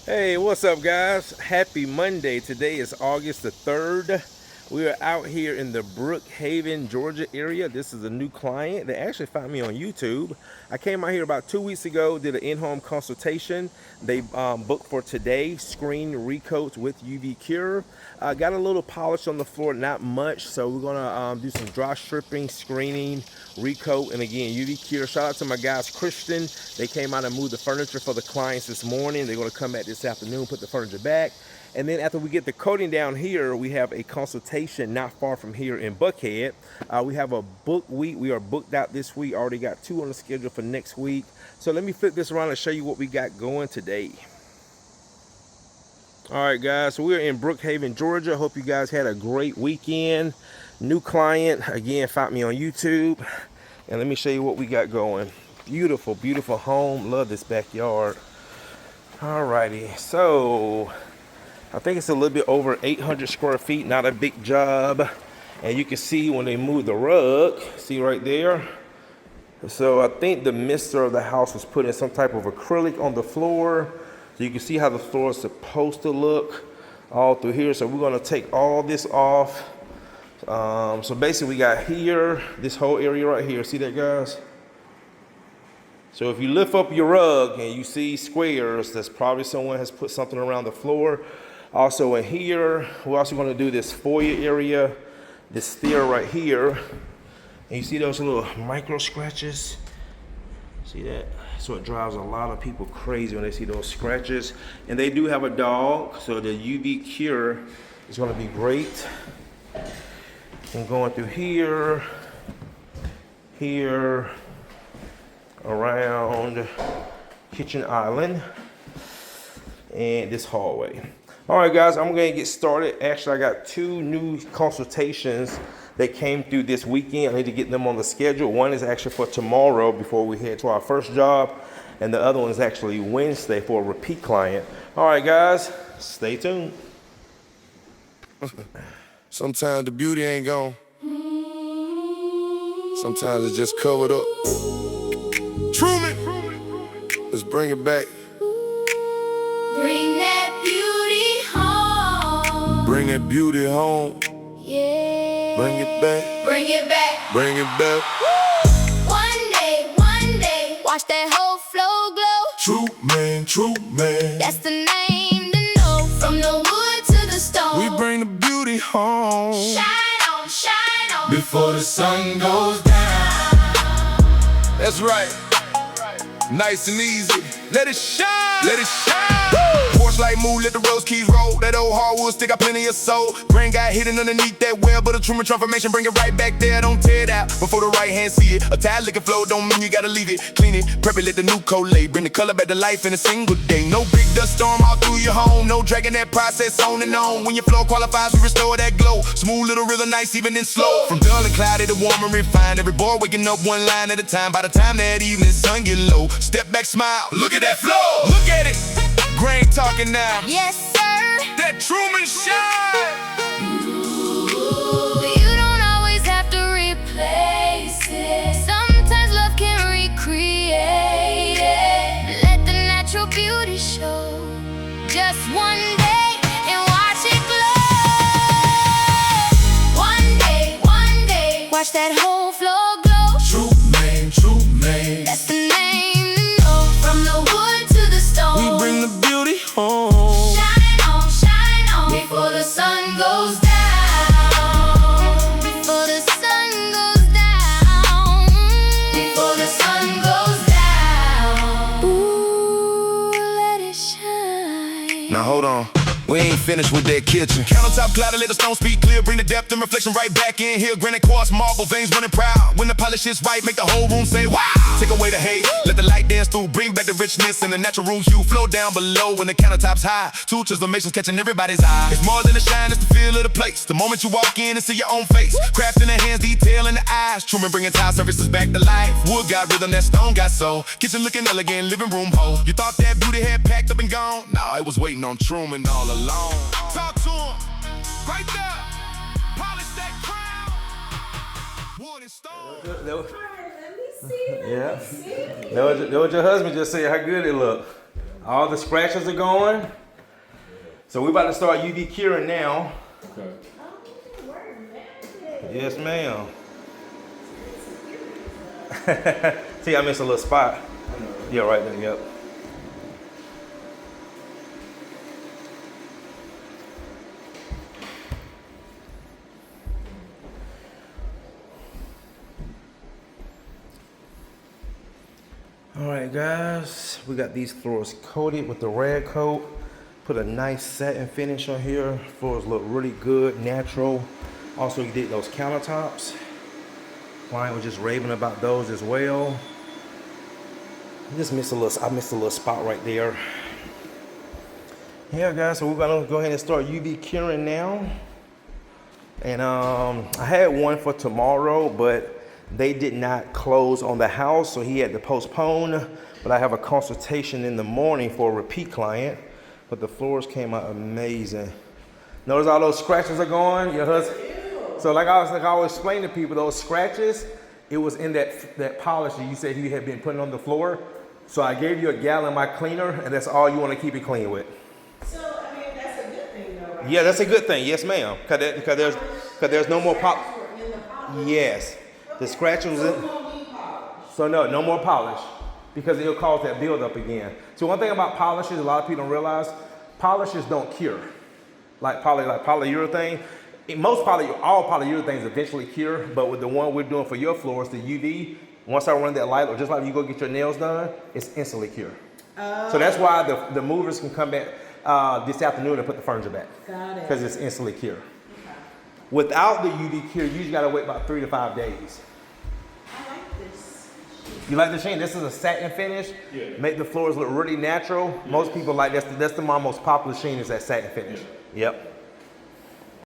Hey, what's up, guys? Happy Monday. Today is August the 3rd. We are out here in the Brookhaven, Georgia area. This is a new client. They actually found me on YouTube. I came out here about 2 weeks ago, did an in-home consultation. They booked for today, screen recoats with UV cure. Got a little polish on the floor, not much. So we're gonna do some dry stripping, screening, recoat, and again, UV cure. Shout out to my guys, Christian. They came out and moved the furniture for the clients this morning. They're gonna come back this afternoon, put the furniture back. And then after we get the coating down here, we have a consultation not far from here in Buckhead. We have a book week. We are booked out this week. Already got 2 on the schedule for next week. So let me flip this around and show you what we got going today. All right, guys, so we're in Brookhaven, Georgia. Hope you guys had a great weekend. New client, again, found me on YouTube. And let me show you what we got going. Beautiful, beautiful home. Love this backyard. All righty, so I think it's a little bit over 800 square feet, not a big job. And you can see when they move the rug, see right there. So I think the mister of the house was putting some type of acrylic on the floor. So you can see how the floor is supposed to look all through here. So we're gonna take all this off. So basically we got here, this whole area right here. See that, guys? So if you lift up your rug and you see squares, that's probably someone has put something around the floor. Also in here, we're also gonna do this foyer area, this stair right here. And you see those little micro scratches? See that? So it drives a lot of people crazy when they see those scratches. And they do have a dog, so the UV cure is gonna be great. And going through here, here, around kitchen island, and this hallway. All right, guys, I'm gonna get started. Actually, I got 2 new consultations that came through this weekend. I need to get them on the schedule. One is actually for tomorrow before we head to our first job, and the other one is actually Wednesday for a repeat client. All right, guys, stay tuned. Sometimes the beauty ain't gone. Sometimes it's just covered up. Truman, let's bring it back. Bring that beauty home. Bring that beauty home. Yeah. Bring it back. Bring it back. Bring it back. One day, watch that whole flow glow. True man. That's the name to know. From the wood to the stone. We bring the beauty home. Shine on. Before the sun goes down. That's right. Nice and easy. Let it shine. Let it shine. Porch light move, let the rose keys roll. That old hardwood stick got plenty of soul. Brain got hidden underneath that well, but a Truman transformation bring it right back there. Don't tear it out before the right hand see it. A tide lick and flow don't mean you gotta leave it. Clean it, prep it, let the new coat lay. Bring the color back to life in a single day. No big dust storm all through your home. No dragging that process on and on. When your flow qualifies, we restore that glow. Smooth little rhythm, nice even in slow. From dull and cloudy to warm and refined. Every boy waking up one line at a time. By the time that evening sun get low, step back, smile. Look at that flow. Look at it. Grain talking now. Yes, sir. That Truman shine. You don't always have to replace it. Sometimes love can recreate it. Let the natural beauty show. Just one day and watch it glow. One day, watch that whole floor glow. True man. That's the name to know. From the wood to the stone. We bring the beauty home. Shine on. Before the sun goes down. Before the sun goes down. Before the sun goes down. Ooh, let it shine. Now hold on. We ain't finished with that kitchen. Countertop cloudy, let the stone speak clear. Bring the depth and reflection right back in here. Granite quartz, marble veins running proud. When the polish is right, make the whole room say wow. Take away the hate, let the light dance through. Bring back the richness and the natural rooms you flow down below. When the countertop's high, two transformations catching everybody's eye. It's more than a shine, it's the feel of the place. The moment you walk in and see your own face. Craft in the hands, detail in the eyes. Truman bringing tile surfaces back to life. Wood got rhythm, that stone got soul. Kitchen looking elegant, living room whole. You thought that beauty had packed up and gone? Nah, it was waiting on Truman all along. Talk to him, right there. Polish that crown. Wood and stone. Yeah. That was your husband just said how good it looked. All the scratches are gone. So we're about to start UV curing now. Okay. Yes, ma'am. See, I missed a little spot. Yeah, right there, yep. All right, guys, we got these floors coated with the Recoat. Put a nice satin finish on here. Floors look really good, natural. Also, you did those countertops. Client was just raving about those as well. I missed a little spot right there. Yeah, guys, so we're gonna go ahead and start UV curing now. And I had one for tomorrow, but they did not close on the house, so he had to postpone. But I have a consultation in the morning for a repeat client. But the floors came out amazing. Notice all those scratches are gone. Your husband. So like I always explain to people, those scratches, it was in that polish that you said you had been putting on the floor. So I gave you a gallon of my cleaner, and that's all you want to keep it clean with. So, I mean, that's a good thing, though, right? Yeah, that's a good thing. Yes, ma'am. Because there's no more pop. Yes, the scratch was in. So no more polish, because it'll cause that buildup again. So one thing about polishes, a lot of people don't realize, polishes don't cure. Like polyurethane, all polyurethanes eventually cure, but with the one we're doing for your floors, the UV, once I run that light, or just like you go get your nails done, it's instantly cured. So that's why the movers can come back this afternoon and put the furniture back. Got it. Because it's instantly cured. Okay. Without the UV cure, you usually gotta wait about 3 to 5 days. I like this. You like the sheen? This is a satin finish. Yeah. Make the floors look really natural. Most people like that's the most popular sheen is that satin finish. Yep.